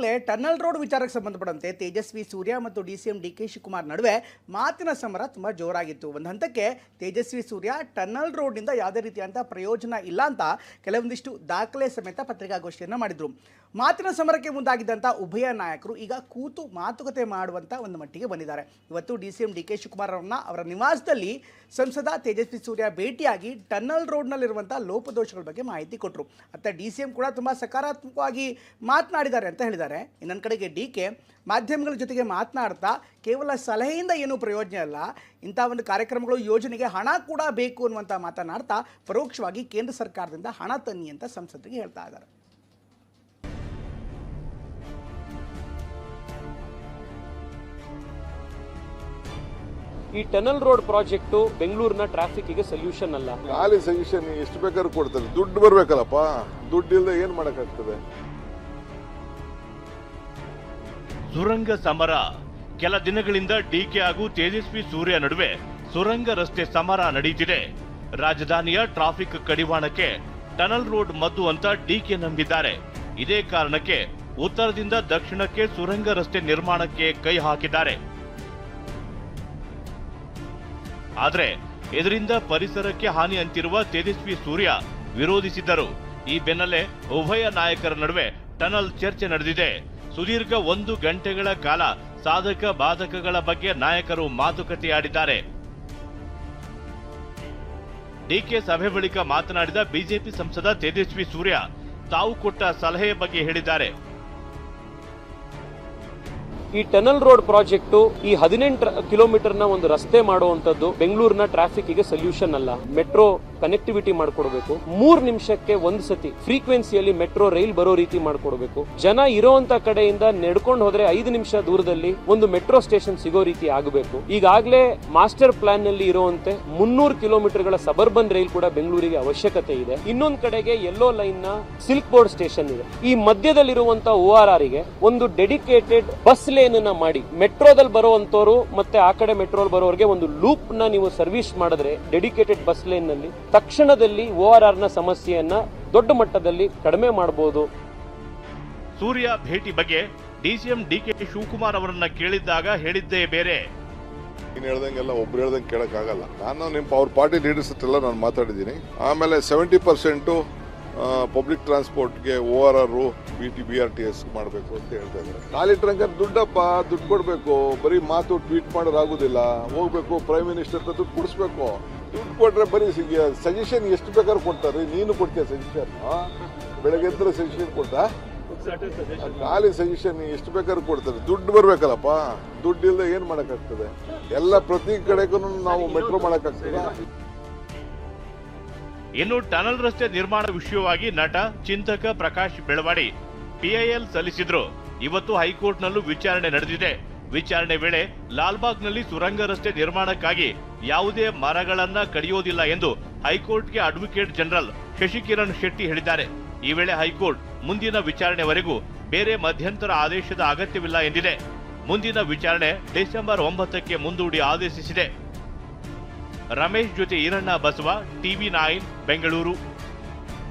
ಈಗಾಗಲೇ tunnel road ವಿಚಾರಕ್ಕೆ ಸಂಬಂಧಪಟ್ಟಂತೆ ತೇಜಸ್ವಿ ಸೂರ್ಯ ಮತ್ತು ಡಿಸಿಎಂ ಡಿ ಕೆ ಶಿವಕುಮಾರ್ ನಡುವೆ ಮಾತಿನ ಸಮರ ತುಂಬ ಜೋರಾಗಿತ್ತು. ಒಂದು ಹಂತಕ್ಕೆ ತೇಜಸ್ವಿ ಸೂರ್ಯ ಟನಲ್ ರೋಡ್ನಿಂದ ಯಾವುದೇ ರೀತಿಯಂಥ ಪ್ರಯೋಜನ ಇಲ್ಲ ಅಂತ ಕೆಲವೊಂದಿಷ್ಟು ದಾಖಲೆ ಸಮೇತ ಪತ್ರಿಕಾಗೋಷ್ಠಿಯನ್ನು ಮಾಡಿದರು. ಮಾತಿನ ಸಮರಕ್ಕೆ ಮುಂದಾಗಿದ್ದಂಥ ಉಭಯ ನಾಯಕರು ಈಗ ಕೂತು ಮಾತುಕತೆ ಮಾಡುವಂಥ ಒಂದು ಮಟ್ಟಿಗೆ ಬಂದಿದ್ದಾರೆ. ಇವತ್ತು ಡಿಸಿಎಂ ಡಿ ಕೆ ಶಿವಕುಮಾರ್ ಅವರನ್ನ ಅವರ ನಿವಾಸದಲ್ಲಿ ಸಂಸದ ತೇಜಸ್ವಿ ಸೂರ್ಯ ಭೇಟಿಯಾಗಿ ಟನಲ್ ರೋಡ್ನಲ್ಲಿರುವಂಥ ಲೋಪದೋಷಗಳ ಬಗ್ಗೆ ಮಾಹಿತಿ ಕೊಟ್ಟರು. ಅತ್ತ ಡಿಸಿಎಂ ಕೂಡ ತುಂಬ ಸಕಾರಾತ್ಮಕವಾಗಿ ಮಾತನಾಡಿದ್ದಾರೆ ಅಂತ ಹೇಳಿದ್ದಾರೆ. ಇನ್ನೊಂದು ಕಡೆಗೆ ಡಿ ಕೆ ಮಾಧ್ಯಮಗಳ ಜೊತೆಗೆ ಮಾತನಾಡ್ತಾ ಕೇವಲ ಸಲಹೆಯಿಂದ ಏನೂ ಪ್ರಯೋಜನ ಇಲ್ಲ, ಇಂಥ ಒಂದು ಕಾರ್ಯಕ್ರಮಗಳು ಯೋಜನೆಗೆ ಹಣ ಕೂಡ ಬೇಕು ಅನ್ನುವಂಥ ಮಾತನಾಡ್ತಾ ಪರೋಕ್ಷವಾಗಿ ಕೇಂದ್ರ ಸರ್ಕಾರದಿಂದ ಹಣ ತನ್ನಿ ಅಂತ ಸಂಸದರಿಗೆ ಹೇಳ್ತಾ ಇದ್ದಾರೆ. ಈ ಟನಲ್ ರೋಡ್ ಪ್ರಾಜೆಕ್ಟ್ ಬೆಂಗಳೂರಿನ ಟ್ರಾಫಿಕ್ಗೆ ಸೊಲ್ಯೂಷನ್ ಅಲ್ಲ. ಖಾಲಿ ಸೊಲ್ಯೂಷನ್ ಎಷ್ಟು ಬೇಕಾದ್ರೂ ಕೊಡ್ತಾರೆ, ದುಡ್ಡು ಬರ್ಬೇಕಲ್ಲಪ್ಪ. ದುಡ್ಡು ಇಲ್ಲದೆ ಏನ್ ಮಾಡಕ್ಕಾಗ್ತದೆ? ಸುರಂಗ ಸಮರ. ಕೆಲ ದಿನಗಳಿಂದ ಡಿಕೆ ಹಾಗೂ ತೇಜಸ್ವಿ ಸೂರ್ಯ ನಡುವೆ ಸುರಂಗ ರಸ್ತೆ ಸಮರ ನಡೆಯುತ್ತಿದೆ. ರಾಜಧಾನಿಯ ಟ್ರಾಫಿಕ್ ಕಡಿವಾಣಕ್ಕೆ ಟನಲ್ ರೋಡ್ ಮದ್ದು ಅಂತ ಡಿಕೆ ನಂಬಿದ್ದಾರೆ. ಇದೇ ಕಾರಣಕ್ಕೆ ಉತ್ತರದಿಂದ ದಕ್ಷಿಣಕ್ಕೆ ಸುರಂಗ ರಸ್ತೆ ನಿರ್ಮಾಣಕ್ಕೆ ಕೈ ಹಾಕಿದ್ದಾರೆ. ಆದ್ರೆ ಇದರಿಂದ ಪರಿಸರಕ್ಕೆ ಹಾನಿ ಅಂತಿರುವ ತೇಜಸ್ವಿ ಸೂರ್ಯ ವಿರೋಧಿಸಿದ್ದರು. ಈ ಬೆನ್ನಲ್ಲೇ ಉಭಯ ನಾಯಕರ ನಡುವೆ ಟನಲ್ ಚರ್ಚೆ ನಡೆದಿದೆ. ಸುದೀರ್ಘ 1 ಗಂಟೆಗಳ ಕಾಲ ಸಾಧಕ ಬಾಧಕಗಳ ಬಗ್ಗೆ ನಾಯಕರು ಮಾತುಕತೆಯಾಡಿದ್ದಾರೆ. ಡಿಕೆ ಸಭೆ ಬಳಿಕ ಮಾತನಾಡಿದ ಬಿಜೆಪಿ ಸಂಸದ ತೇಜಸ್ವಿ ಸೂರ್ಯ ತಾವು ಕೊಟ್ಟ ಸಲಹೆ ಬಗ್ಗೆ ಹೇಳಿದ್ದಾರೆ. ಈ ಟನಲ್ ರೋಡ್ ಪ್ರಾಜೆಕ್ಟ್ ಈ 18 ಕಿಲೋಮೀಟರ್ನ ಒಂದು ರಸ್ತೆ ಮಾಡುವಂತದ್ದು ಬೆಂಗಳೂರಿನ ಟ್ರಾಫಿಕ್ಗೆ ಸೊಲ್ಯೂಷನ್ ಅಲ್ಲ. ಮೆಟ್ರೋ ಕನೆಕ್ಟಿವಿಟಿ ಮಾಡ್ಕೊಡ್ಬೇಕು. 3 ನಿಮಿಷಕ್ಕೆ ಒಂದು ಸತಿ ಫ್ರೀಕ್ವೆನ್ಸಿಯಲ್ಲಿ ಮೆಟ್ರೋ ರೈಲ್ ಬರೋ ರೀತಿ ಮಾಡ್ಕೊಡ್ಬೇಕು. ಜನ ಇರೋಂತ ಕಡೆಯಿಂದ ನಡ್ಕೊಂಡು ಹೋದ್ರೆ 5 ನಿಮಿಷ ದೂರದಲ್ಲಿ ಒಂದು ಮೆಟ್ರೋ ಸ್ಟೇಷನ್ ಸಿಗೋ ರೀತಿ ಆಗಬೇಕು. ಈಗಾಗಲೇ ಮಾಸ್ಟರ್ ಪ್ಲಾನ್ ನಲ್ಲಿ ಇರುವಂತೆ 300 ಕಿಲೋಮೀಟರ್ಗಳ ಸಬರ್ಬನ್ ರೈಲ್ ಕೂಡ ಬೆಂಗಳೂರಿಗೆ ಅವಶ್ಯಕತೆ ಇದೆ. ಇನ್ನೊಂದು ಕಡೆಗೆ ಯೆಲ್ಲೋ ಲೈನ್ ನ ಸಿಲ್ಕ್ ಬೋರ್ಡ್ ಸ್ಟೇಷನ್ ಇದೆ. ಈ ಮಧ್ಯದಲ್ಲಿರುವಂತಹ ORR ಗೆ ಒಂದು ಡೆಡಿಕೇಟೆಡ್ ಬಸ್ ಲೇನ್ ಮಾಡಿ ಮೆಟ್ರೋದಲ್ಲಿ ಬರುವಂತವರು ಮತ್ತೆ ಆ ಕಡೆ ಮೆಟ್ರೋಲ್ ಬರೋರಿಗೆ ಒಂದು ಲೂಪ್ ನ ನೀವು ಸರ್ವಿಸ್ ಮಾಡಿದ್ರೆ ಡೆಡಿಕೇಟೆಡ್ ಬಸ್ ಲೈನ್ ನಲ್ಲಿ ತಕ್ಷಣದಲ್ಲಿ ORR ನ ಸಮಸ್ಯೆಯನ್ನ ದೊಡ್ಡ ಮಟ್ಟದಲ್ಲಿ ಕಡಿಮೆ ಮಾಡಬಹುದು. ಸೂರ್ಯ ಭೇಟಿ ಬಗ್ಗೆ ಡಿಸಿಎಂ ಡಿಕೆ ಶಿವಕುಮಾರ್ ಅವರನ್ನ ಕೇಳಿದ್ದಾಗ ಹೇಳಿದ್ದೇ ಬೇರೆ. ನೀನ್ ಹೇಳ್ದಂಗೆಲ್ಲ ಒಬ್ರು ಹೇಳ್ದಂಗೆ ಕೇಳಕ್ ಆಗಲ್ಲ. ನಾನು ನಿಮ್ಮ ಅವ್ರ ಪಾರ್ಟಿ ಲೀಡರ್ಸ್ ಹತ್ರ ನಾನು ಮಾತಾಡಿದ್ದೀನಿ. ಆಮೇಲೆ 70% ಪಬ್ಲಿಕ್ ಟ್ರಾನ್ಸ್ಪೋರ್ಟ್ಗೆ ORR BRTS ಮಾಡಬೇಕು ಅಂತ ಹೇಳ್ತಾ ಇದ್ದಾರೆ. ಖಾಲಿ ಟ್ರಂಕರ್ ದುಡ್ಡಪ್ಪ, ದುಡ್ಡು ಕೊಡ್ಬೇಕು. ಬರೀ ಮಾತು ಟ್ವೀಟ್ ಮಾಡೋದಾಗುದಿಲ್ಲ. ಹೋಗ್ಬೇಕು ಪ್ರೈಮ್ ಮಿನಿಸ್ಟರ್ ಹತ್ರ ದುಡ್ಡು ಕೊಡಿಸ್ಬೇಕು. ದುಡ್ಡು ಕೊಟ್ರೆ ಬರೀ ಸಜೆಷನ್ ಎಷ್ಟು ಬೇಕಾದ್ರೂ ಕೊಡ್ತಾರೆ. ನೀನು ಕೊಡ್ತೀಯ ಸಜೆಷನ್? ಬೆಳಗ್ಗೆ ಎದ್ರೆ ಸಜೆಷನ್ ಕೊಡ್ತಾ? ಖಾಲಿ ಸಜೆಷನ್ ಎಷ್ಟು ಬೇಕಾದ್ರೂ ಕೊಡ್ತಾರೆ. ದುಡ್ಡು ಬರ್ಬೇಕಲ್ಲಪ್ಪ. ದುಡ್ಡು ಇಲ್ಲದೆ ಏನ್ ಮಾಡಕ್ಕಾಗ್ತದೆ? ಎಲ್ಲ ಪ್ರತಿ ಕಡೆಗೂ ನಾವು ಮೆಟ್ರೋ ಮಾಡಕ್ಕಾಗ್ತದೆ. ಇನ್ನು ಟನಲ್ ರಸ್ತೆ ನಿರ್ಮಾಣ ವಿಷಯವಾಗಿ ನಟ ಚಿಂತಕ ಪ್ರಕಾಶ್ ಬೆಳವಾಡಿ PIL ಸಲ್ಲಿಸಿದ್ರು. ಇವತ್ತು ಹೈಕೋರ್ಟ್ನಲ್ಲೂ ವಿಚಾರಣೆ ನಡೆದಿದೆ. ವಿಚಾರಣೆ ವೇಳೆ ಲಾಲ್ಬಾಗ್ನಲ್ಲಿ ಸುರಂಗ ರಸ್ತೆ ನಿರ್ಮಾಣಕ್ಕಾಗಿ ಯಾವುದೇ ಮರಗಳನ್ನ ಕಡಿಯೋದಿಲ್ಲ ಎಂದು ಹೈಕೋರ್ಟ್ಗೆ ಅಡ್ವೊಕೇಟ್ ಜನರಲ್ ಶಶಿಕಿರಣ್ ಶೆಟ್ಟಿ ಹೇಳಿದ್ದಾರೆ. ಈ ವೇಳೆ ಹೈಕೋರ್ಟ್ ಮುಂದಿನ ವಿಚಾರಣೆವರೆಗೂ ಬೇರೆ ಮಧ್ಯಂತರ ಆದೇಶದ ಅಗತ್ಯವಿಲ್ಲ ಎಂದಿದೆ. ಮುಂದಿನ ವಿಚಾರಣೆ ಡಿಸೆಂಬರ್ 9ಕ್ಕೆ ಮುಂದೂಡಿ ಆದೇಶಿಸಿದೆ. ರಮೇಶ್ ಜೊತೆ ಈರಣ್ಣ ಬಸವ, TV9 ಬೆಂಗಳೂರು.